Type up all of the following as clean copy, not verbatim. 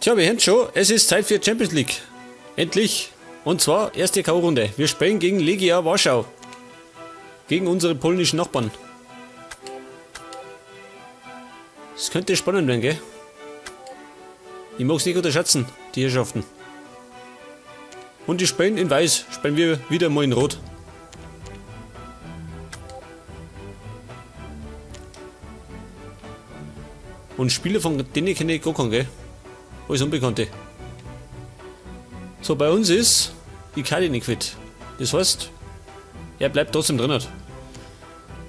Tja, wir hören schon, es ist Zeit für Champions League. Endlich. Und zwar erste K.O.-Runde. Wir spielen gegen Legia Warschau. Gegen unsere polnischen Nachbarn. Es könnte spannend werden, gell? Ich mag es nicht unterschätzen, die Herrschaften. Und die spielen in Weiß, spielen wir wieder mal in Rot. Und Spieler von denen kenne ich gar keinen, gell? Alles Unbekannte. So, bei uns ist Icardi nicht fit. Das heißt, er bleibt trotzdem drin.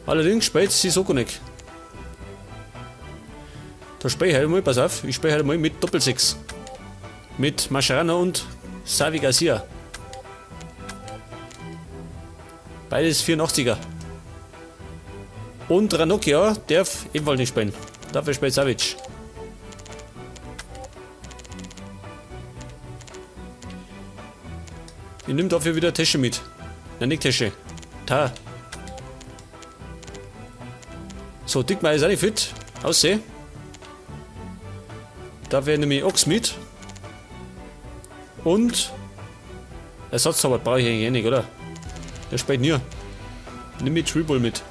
Allerdings spielt Sissoko nicht. Da spiele ich heute mal, pass auf, ich spiele heute mal mit Doppel-6. Mit Mascherano und Xavi Garcia. Beides 84er. Und Ranocchia darf ebenfalls nicht spielen. Dafür spielt Savic. Ich nehme dafür wieder Tesche mit. Nein, nicht Tesche. Ta. So, Dickmeier ist auch nicht fit. Aussehen. Dafür nehme ich Ochs mit. Und Ersatzzauber brauche ich eigentlich eh nicht, oder? Der spielt nie. Nimm ich Tribble mit.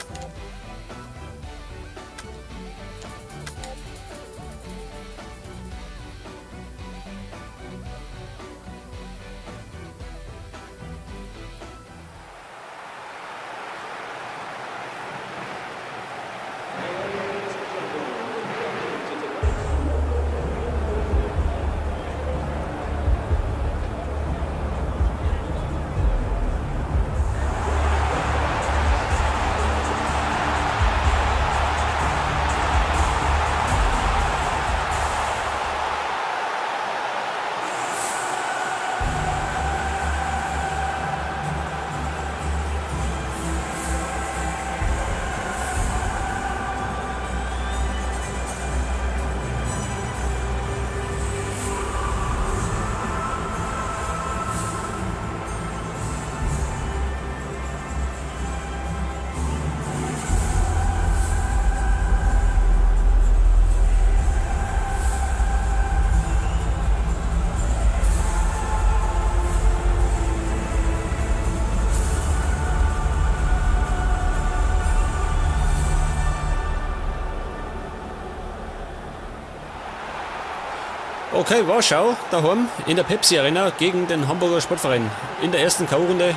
Okay, Warschau, daheim in der Pepsi Arena gegen den Hamburger Sportverein in der ersten K.O.-Runde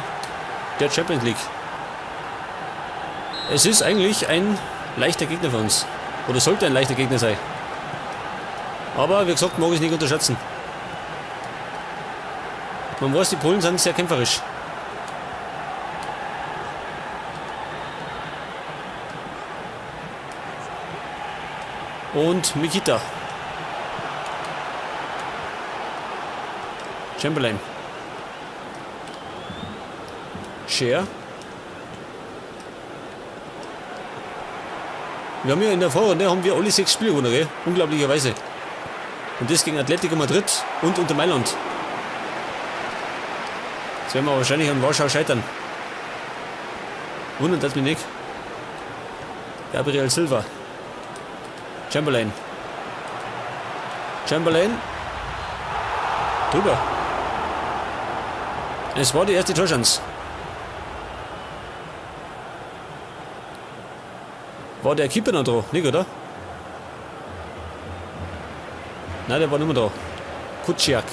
der Champions League. Es ist eigentlich ein leichter Gegner für uns. Oder sollte ein leichter Gegner sein. Aber wie gesagt, mag ich es nicht unterschätzen. Man weiß, die Polen sind sehr kämpferisch. Und Mikita. Chamberlain. Share. Wir haben ja in der Vorrunde alle 6 Spiele gewonnen, gell? Unglaublicherweise. Und das gegen Atletico Madrid und unter Mailand. Jetzt werden wir wahrscheinlich an Warschau scheitern. Wundert das mich nicht. Gabriel Silva. Chamberlain. Chamberlain. Drüber. Es war die erste Torchance. War der Keeper noch da? Nicht, oder? Nein, der war nicht mehr da. Kutschiak.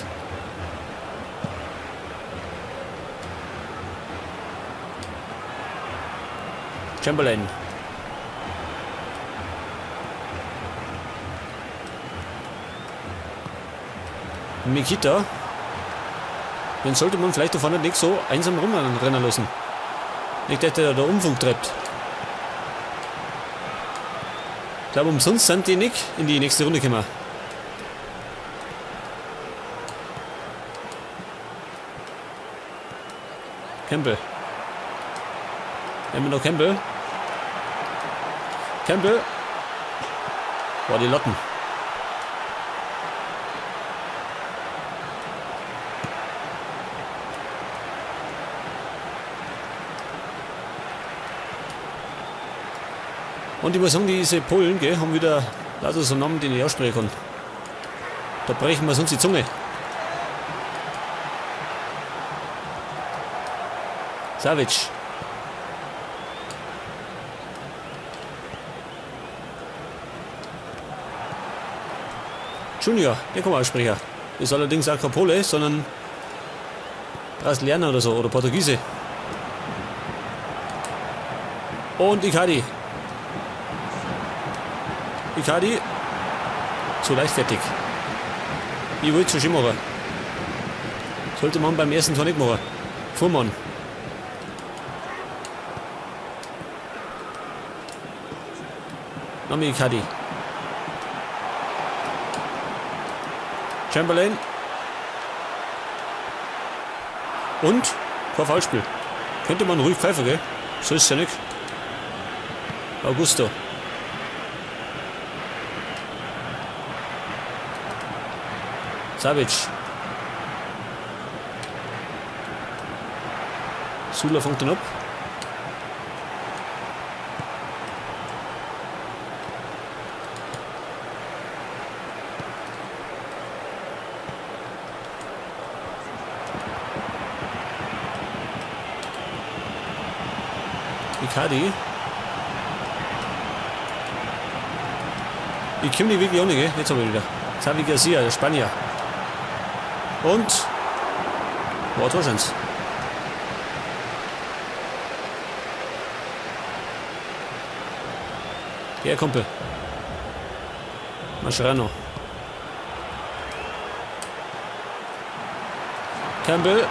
Chamberlain. Mikita. Den sollte man vielleicht da vorne nicht so einsam rumrennen lassen. Nicht, dass der da Umfang treibt. Ich glaube, umsonst sind die nicht in die nächste Runde gekommen. Campbell. Immer noch Campbell. Campbell. Boah, die Lotten. Und ich muss sagen, diese Polen, gell, haben wieder lauter so Namen, die ich aussprechen kann. Da brechen wir sonst die Zunge. Savic. Junior, der kann man aussprechen. Ist allerdings auch kein Pole, sondern Brasilianer oder so, oder Portugiese. Und Icardi. Icardi. Zu leichtfertig. Ich wollte es schon machen. Sollte man beim ersten Tor nicht machen. Fuhrmann. Name Icardi. Chamberlain. Und kein Foulspiel. Könnte man ruhig pfeifen, gell? So ist es ja nicht. Augusto. Savic. Sula fängt dann ab. Icardi. Ich komme nicht wirklich ohne, gell? Jetzt haben wir wieder. Xavi Garcia, der Spanier. Und war Torschance. Der Kumpel. Mascherano. Campbell.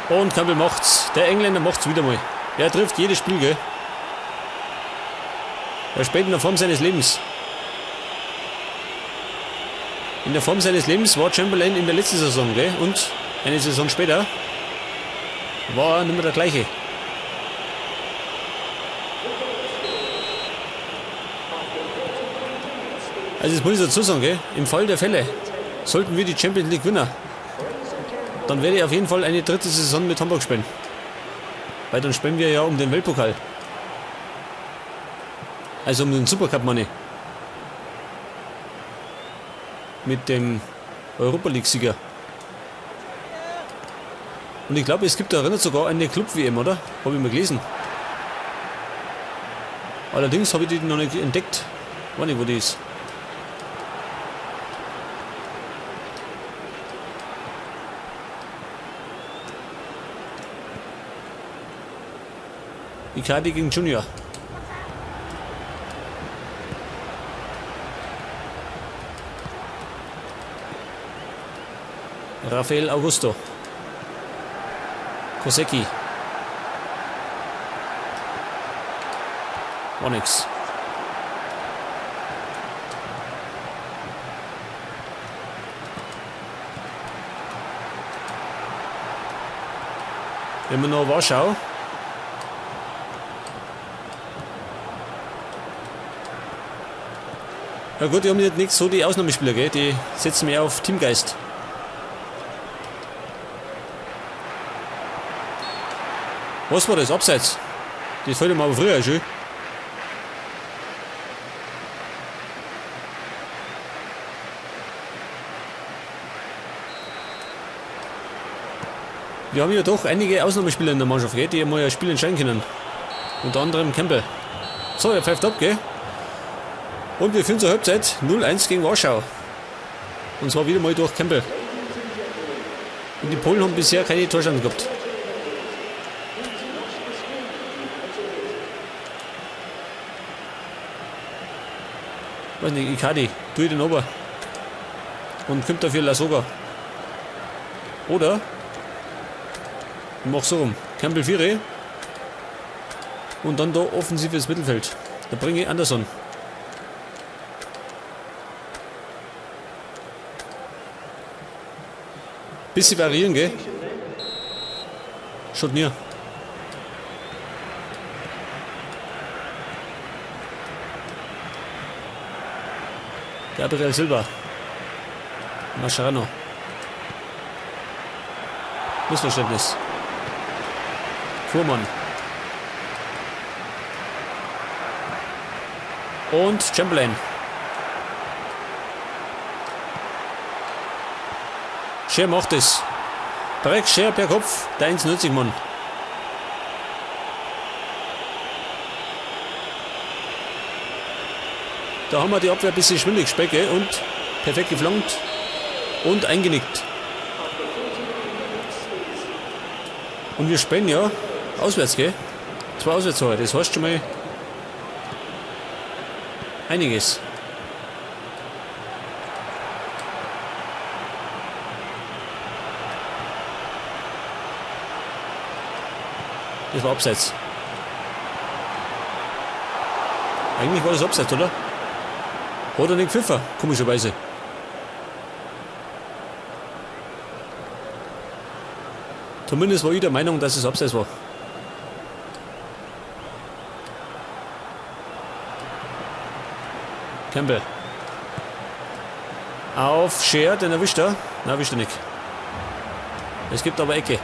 Und Campbell macht's. Der Engländer macht's wieder mal. Er trifft jedes Spiel, gell? Er spielt in der Form seines Lebens. In der Form seines Lebens war Chamberlain in der letzten Saison, gell? Und eine Saison später war er nicht mehr der gleiche. Also das muss ich dazu sagen, gell? Im Fall der Fälle sollten wir die Champions League gewinnen, dann werde ich auf jeden Fall eine dritte Saison mit Hamburg spielen. Weil dann spielen wir ja um den Weltpokal. Also um den Supercup, Money. Mit dem Europa League-Sieger. Und ich glaube, es gibt da erinnert sogar eine Club-WM, oder? Habe ich mal gelesen. Allerdings habe ich die noch nicht entdeckt. Weiß nicht, wo die ist. Icardi gegen Junior. Rafael Augusto. Kosecki. Onyx. Immer noch Warschau. Ja gut, die haben nicht so die Ausnahmespieler, gell? Die setzen mehr auf Teamgeist. Was war das? Abseits? Das fällt ihm aber früher schon. Wir haben ja doch einige Ausnahmespieler in der Mannschaft, gell, die mal ein Spiel entscheiden können. Unter anderem Campbell. So, er pfeift ab, gell? Und wir führen zur Halbzeit 0-1 gegen Warschau. Und zwar wieder mal durch Campbell. Und die Polen haben bisher keine Torchancen gehabt. Weiß nicht, Icardi, tue den ober. Und kommt dafür Lasoga. Oder ich mach so rum. Campbell 4. Und dann da offensives Mittelfeld. Da bringe ich Anderson. Bisschen variieren, gell? Schaut mir. Gabriel Silva. Mascherano. Missverständnis. Fuhrmann. Und Chamberlain. Scher macht es. Direkt Scher per Kopf. Der 1,90 Mann. Da haben wir die Abwehr ein bisschen schwindig Specke und perfekt geflankt und eingenickt. Und wir spielen ja auswärts, gell? 2 Auswärtstore, das heißt schon mal einiges. Das war Abseits. Eigentlich war das Abseits, oder? Hat er nicht gepfiffen, komischerweise. Zumindest war ich der Meinung, dass es Abseits war. Campbell. Auf Scher, den erwischt er. Nein, erwischt er nicht. Es gibt aber Ecke.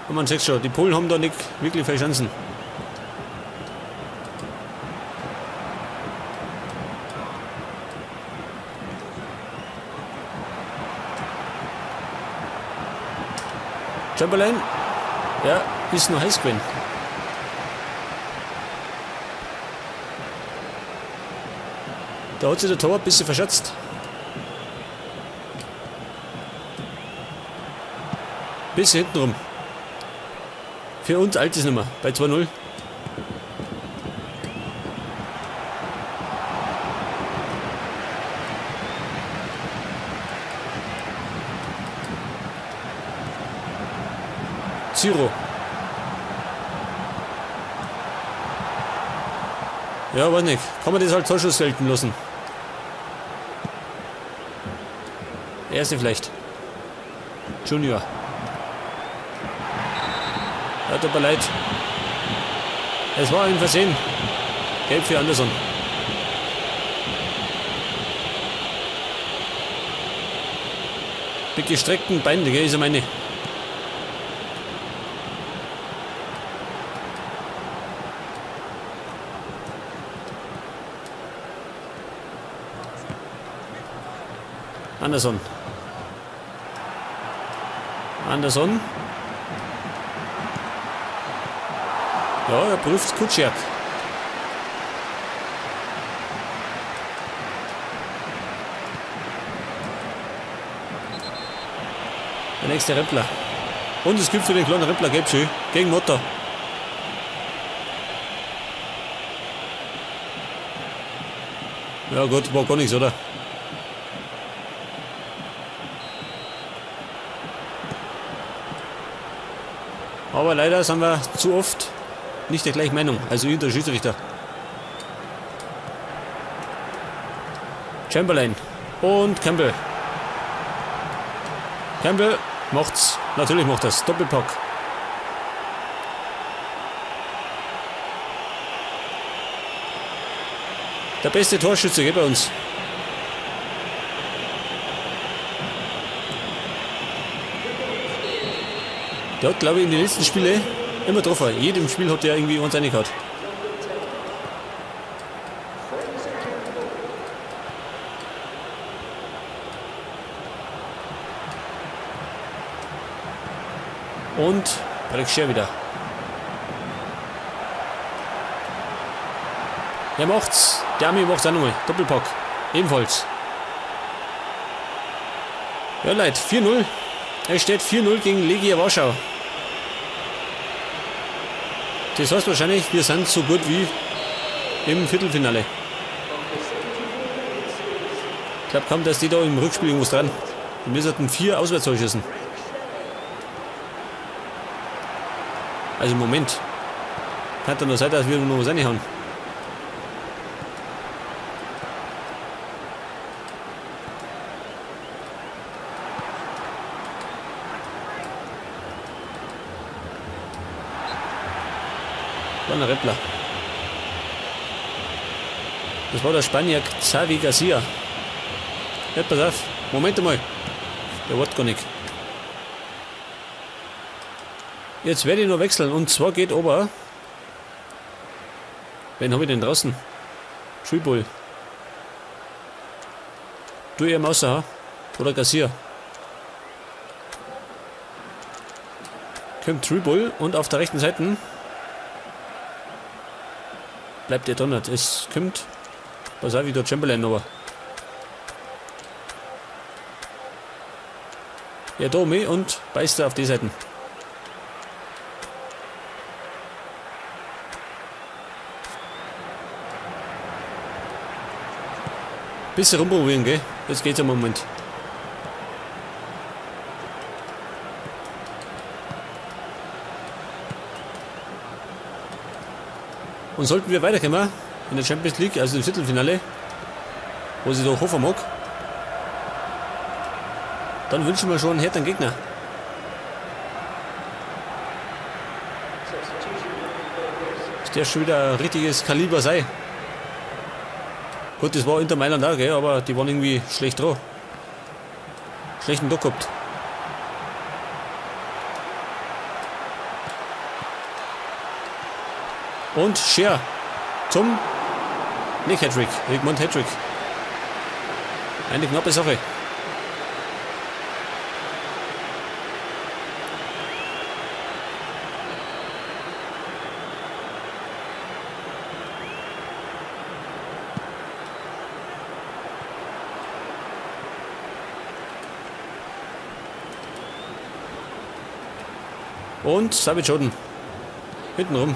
Und man sieht schon, die Polen haben da nicht wirklich viele Chancen. Chamberlain, ja, ist noch heiß gewesen. Da hat sich der Tor ein bisschen verschätzt. Bisschen hinten rum. Für uns altes Nummer bei 2-0. Ziro. Ja, weiß nicht. Kann man das als Torschuss gelten lassen? Erste vielleicht. Junior. Ja, tut mir leid. Es war ein Versehen. Gelb für Anderson. Mit gestreckten Beinen, gell, ist ja meine. Anderson. Anderson. Ja, er prüft Kutschak. Der nächste Rippler. Und es gibt für den kleinen Rippler Gelbschö gegen Motter. Ja gut, war gar nichts, oder? Aber leider sind wir zu oft nicht der gleichen Meinung, also ich und der Schiedsrichter. Chamberlain und Campbell. Campbell macht's, natürlich macht das, Doppelpack. Der beste Torschütze geht bei uns. Der hat, glaube ich, in den letzten Spielen immer getroffen. In jedem Spiel hat er irgendwie uns reingehauen. Und Scher wieder. Der macht's. Der Ami macht's auch nochmal. Doppelpack. Ebenfalls. Ja, Leute, 4-0. Es steht 4-0 gegen Legia Warschau. Das heißt wahrscheinlich, wir sind so gut wie im Viertelfinale. Ich glaube kaum, dass die da im Rückspiel irgendwas dran. Wir sollten 4 Auswärtstore schießen. Also im Moment. Kann doch nur sein, dass wir noch was reinhauen. Ein Rippler. Das war der Spanier Xavi Garcia. Ja, pass auf. Moment mal. Der wird gar nicht. Jetzt werde ich nur wechseln. Und zwar geht Ober. Wen habe ich denn draußen? Schulbull. Du ihr Mauser. Oder Gassier. Kommt Trübull und auf der rechten Seite bleibt der drin. Es kommt. Was auch wieder Chamberlain aber. Ja, Domi und beißt er auf die Seiten. Bisschen rumprobieren, gell? Jetzt geht's im Moment. Und sollten wir weiterkommen in der Champions League, also im Viertelfinale, wo sie doch hoffen mag, dann wünschen wir schon einen härteren Gegner. Dass der schon wieder ein richtiges Kaliber sei. Gut, das war Inter Mailand auch, gell, aber die waren irgendwie schlecht drauf. Schlechten Druck gehabt. Und Scher zum nicht Hattrick, Egmont Hattrick. Eine knappe Sache. Und Sabi Jordan. Hintenrum.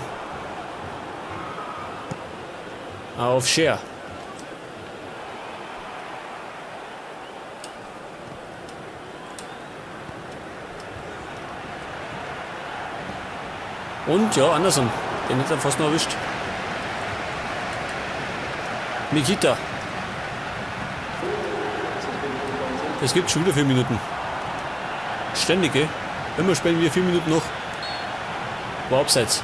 Auf Scher. Und ja, Anderson. Den hat er fast noch erwischt. Nikita. Es gibt schon wieder 4 Minuten. Ständig, gell? Immer spielen wir 4 Minuten noch. War abseits.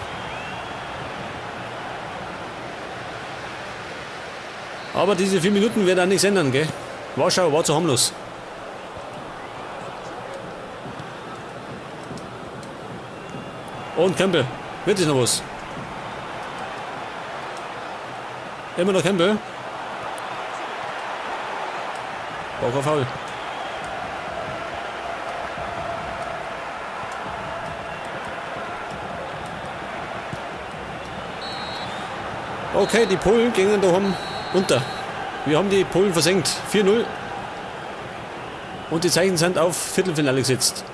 Aber diese 4 Minuten werden auch nichts ändern, gell? Warschau war zu harmlos. Und Campbell. Wird es noch was? Immer noch Campbell. Walker faul. Okay, die Polen gingen daheim unter. Wir haben die Polen versenkt. 4-0. Und die Zeichen sind auf Viertelfinale gesetzt.